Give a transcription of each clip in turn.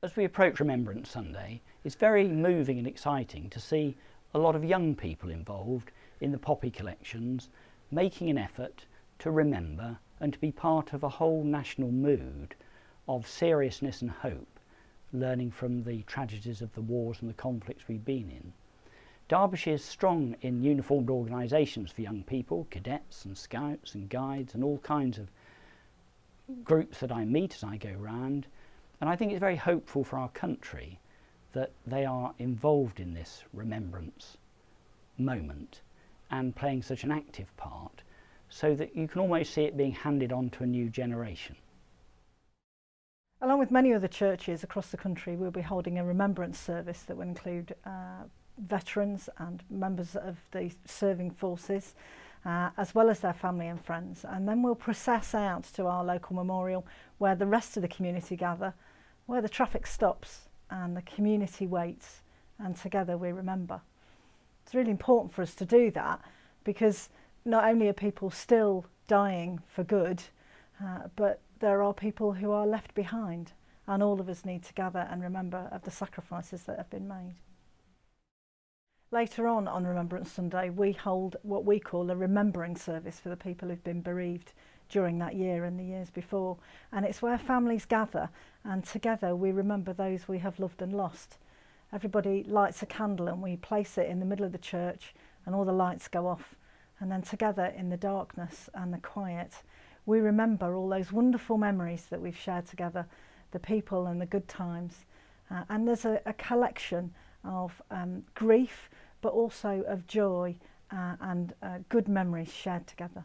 As we approach Remembrance Sunday, it's very moving and exciting to see a lot of young people involved in the poppy collections, making an effort to remember and to be part of a whole national mood of seriousness and hope, learning from the tragedies of the wars and the conflicts we've been in. Derbyshire is strong in uniformed organisations for young people, cadets and scouts and guides and all kinds of groups that I meet as I go round. And I think it's very hopeful for our country that they are involved in this remembrance moment and playing such an active part, so that you can almost see it being handed on to a new generation. Along with many other churches across the country, we'll be holding a remembrance service that will include veterans and members of the serving forces, as well as their family and friends. And then we'll process out to our local memorial where the rest of the community gather, where the traffic stops and the community waits, and together we remember. It's really important for us to do that, because not only are people still dying for good, but there are people who are left behind, and all of us need to gather and remember of the sacrifices that have been made. Later on Remembrance Sunday, we hold what we call a remembering service for the people who've been bereaved during that year and the years before, and it's where families gather and together we remember those we have loved and lost. Everybody lights a candle and we place it in the middle of the church, and all the lights go off, and then together in the darkness and the quiet we remember all those wonderful memories that we've shared together, the people and the good times. And there's a collection of grief, but also of joy and good memories shared together.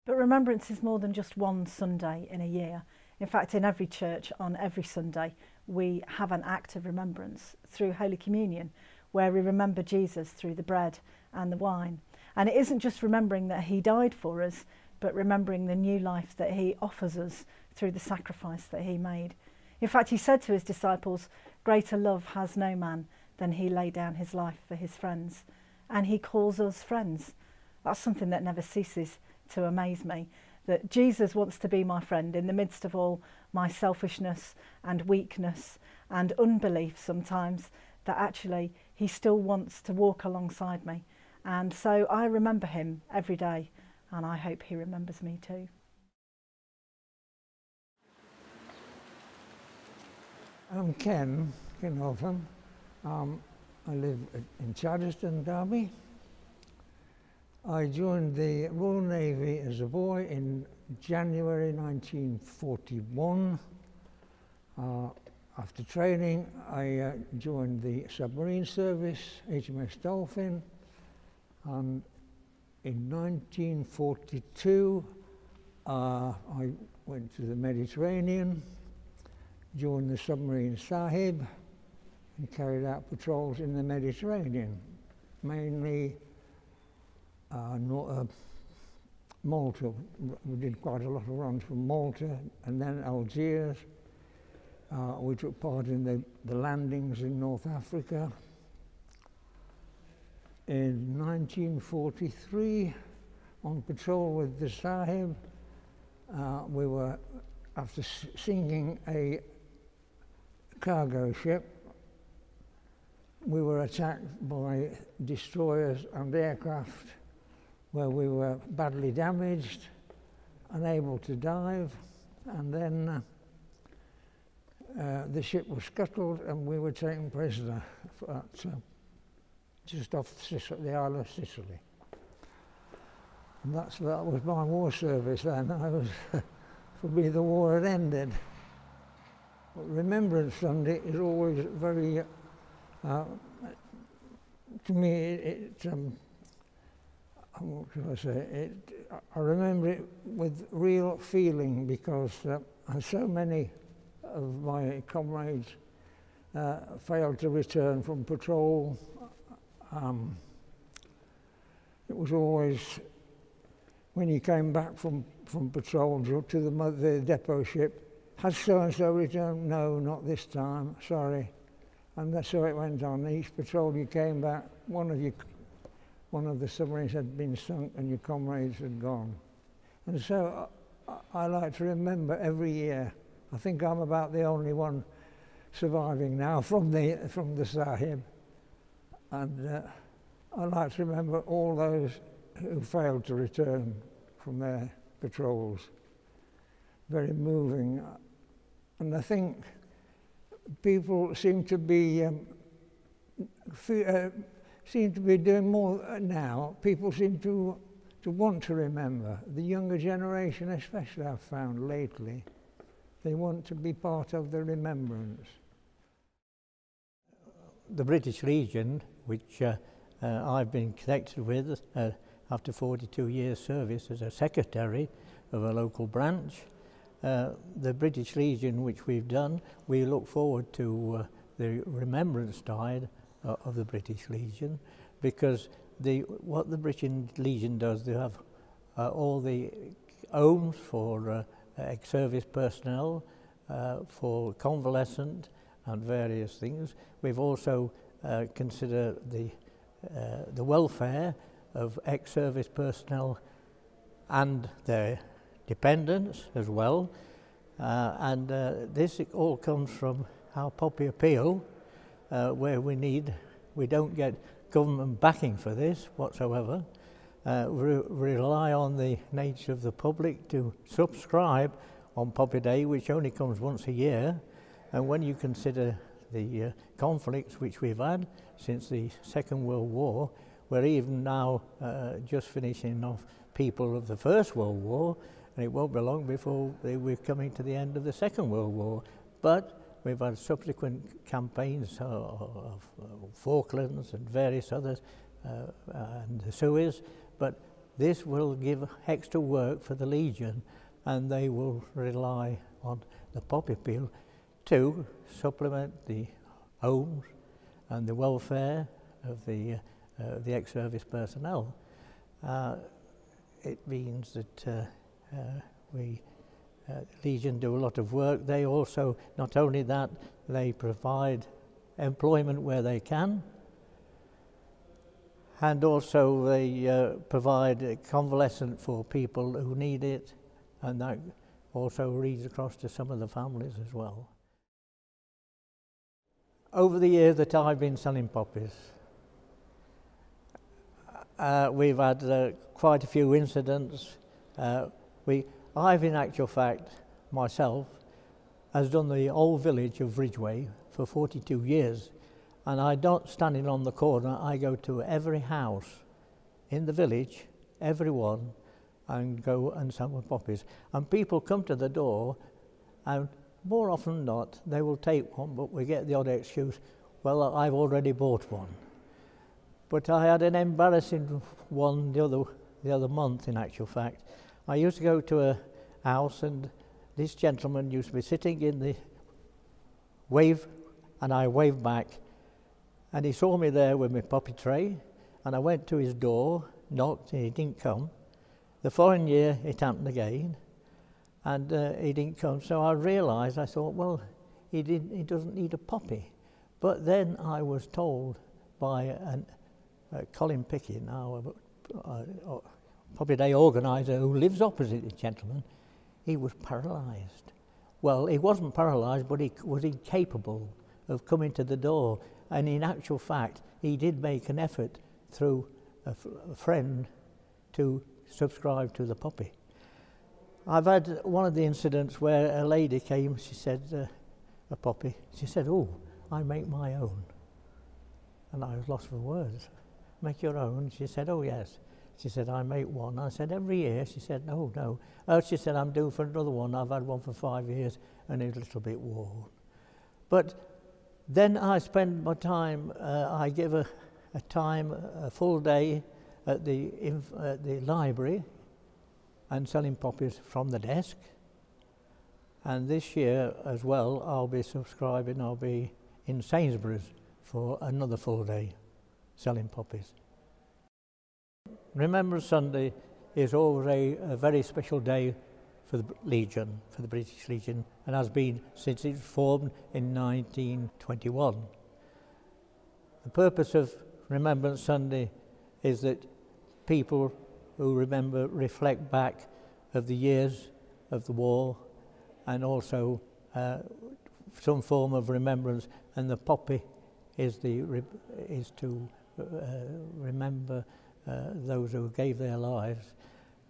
But remembrance is more than just one Sunday in a year. In fact, in every church on every Sunday we have an act of remembrance through Holy Communion, where we remember Jesus through the bread and the wine. And it isn't just remembering that he died for us, but remembering the new life that he offers us through the sacrifice that he made. In fact, he said to his disciples, "Greater love has no man than he laid down his life for his friends." And he calls us friends. That's something that never ceases to amaze me, that Jesus wants to be my friend in the midst of all my selfishness and weakness and unbelief sometimes, that actually he still wants to walk alongside me. And so I remember him every day, and I hope he remembers me too. I'm Ken Olsen. I live in Charleston, Derby. I joined the Royal Navy as a boy in January 1941. After training, I joined the submarine service, HMS Dolphin, and in 1942 I went to the Mediterranean, joined the submarine Sahib, and carried out patrols in the Mediterranean, mainly Malta. We did quite a lot of runs from Malta, and then Algiers. We took part in the landings in North Africa. In 1943, on patrol with the Sahib, we were, after sinking a cargo ship, we were attacked by destroyers and aircraft, where we were badly damaged, unable to dive, and then the ship was scuttled and we were taken prisoner just off the Isle of Sicily. And that was my war service then. For me the war had ended. But Remembrance Sunday is always very, to me, what should I say? I remember it with real feeling, because so many of my comrades failed to return from patrol. It was always, when you came back from patrol to the depot ship, has so-and-so returned? No, not this time, sorry. And that's how it went on. Each patrol you came back, one of the submarines had been sunk and your comrades had gone. And so I like to remember every year. I think I'm about the only one surviving now from the Sahib, and I like to remember all those who failed to return from their patrols. Very moving, and I think people seem to be doing more now. People seem to want to remember. The younger generation, especially, I've found lately, they want to be part of the remembrance. The British Legion, which I've been connected with after 42 years service as a secretary of a local branch. The British Legion, which we've done, we look forward to the Remembrance side of the British Legion, because what the British Legion does, they have all the homes for ex-service personnel, for convalescent and various things. We've also considered the welfare of ex-service personnel and their dependents as well, and this all comes from our Poppy Appeal, where we don't get government backing for this whatsoever. We rely on the nature of the public to subscribe on Poppy Day, which only comes once a year, and when you consider the conflicts which we've had since the Second World War, we're even now just finishing off people of the First World War, and it won't be long before we're coming to the end of the Second World War. But we've had subsequent campaigns of Falklands and various others, and the Suez, but this will give extra work for the Legion, and they will rely on the Poppy Appeal to supplement the homes and the welfare of the ex-service personnel. It means that Legion do a lot of work. They also, not only that, they provide employment where they can, and also they provide convalescent for people who need it, and that also reads across to some of the families as well. Over the years that I've been selling poppies, we've had quite a few incidents. I've, in actual fact, myself, has done the old village of Ridgeway for 42 years, and I don't standing on the corner. I go to every house in the village, every one, and go and sell my poppies. And people come to the door, and more often than not, they will take one, but we get the odd excuse, well, I've already bought one. But I had an embarrassing one the other month, in actual fact. I used to go to a house, and this gentleman used to be sitting in the wave, and I waved back, and he saw me there with my poppy tray, and I went to his door, knocked, and he didn't come. The following year it happened again, and he didn't come, so I realised, I thought, well, he doesn't need a poppy. But then I was told by Colin Pickett, now Poppy Day organiser, who lives opposite the gentleman, he was paralysed. Well, he wasn't paralysed, but he was incapable of coming to the door, and in actual fact he did make an effort through a friend to subscribe to the poppy. I've had one of the incidents where a lady came, she said, a poppy, she said, oh, I make my own. And I was lost for words. Make your own? She said, oh yes. She said, I make one. I said, every year? She said, no, no. Oh, she said, I'm due for another one. I've had one for 5 years and it's a little bit worn. But then I spend my time, I give a full day at the library and selling poppies from the desk. And this year as well, I'll be subscribing, I'll be in Sainsbury's for another full day selling poppies. Remembrance Sunday is always a very special day for the Legion, for the British Legion, and has been since it was formed in 1921. The purpose of Remembrance Sunday is that people who remember reflect back of the years of the war, and also some form of remembrance, and the poppy is to remember those who gave their lives,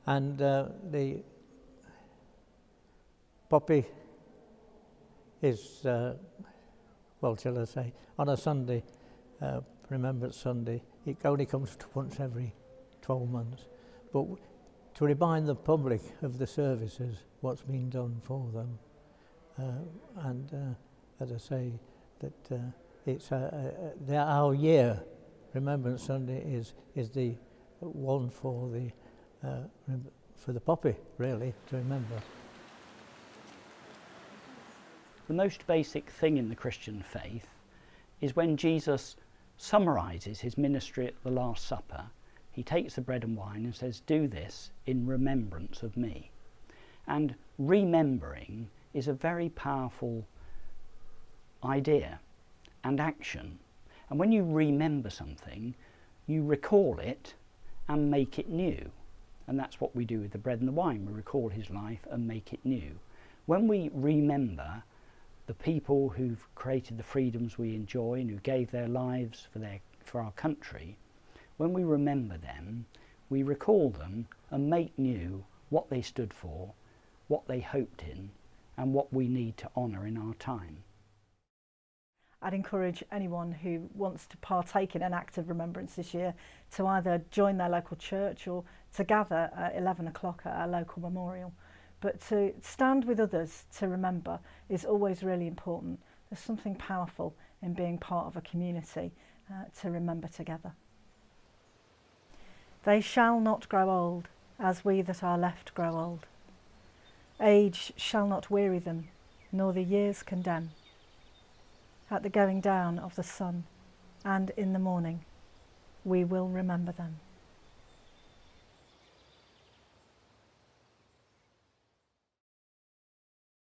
and the poppy is, well, shall I say, on a Sunday, Remembrance Sunday, it only comes once every 12 months, but to remind the public of the services, what's been done for them, and as I say, that it's our year. Remembrance Sunday is the one for the poppy, really, to remember. The most basic thing in the Christian faith is when Jesus summarises his ministry at the Last Supper, he takes the bread and wine and says, "Do this in remembrance of me." And remembering is a very powerful idea and action. And when you remember something, you recall it and make it new. And that's what we do with the bread and the wine. We recall his life and make it new. When we remember the people who've created the freedoms we enjoy and who gave their lives for our country, when we remember them, we recall them and make new what they stood for, what they hoped in, and what we need to honour in our time. I'd encourage anyone who wants to partake in an act of remembrance this year to either join their local church or to gather at 11 o'clock at our local memorial. But to stand with others to remember is always really important. There's something powerful in being part of a community to remember together. They shall not grow old, as we that are left grow old. Age shall not weary them, nor the years condemn. At the going down of the sun, and in the morning, we will remember them.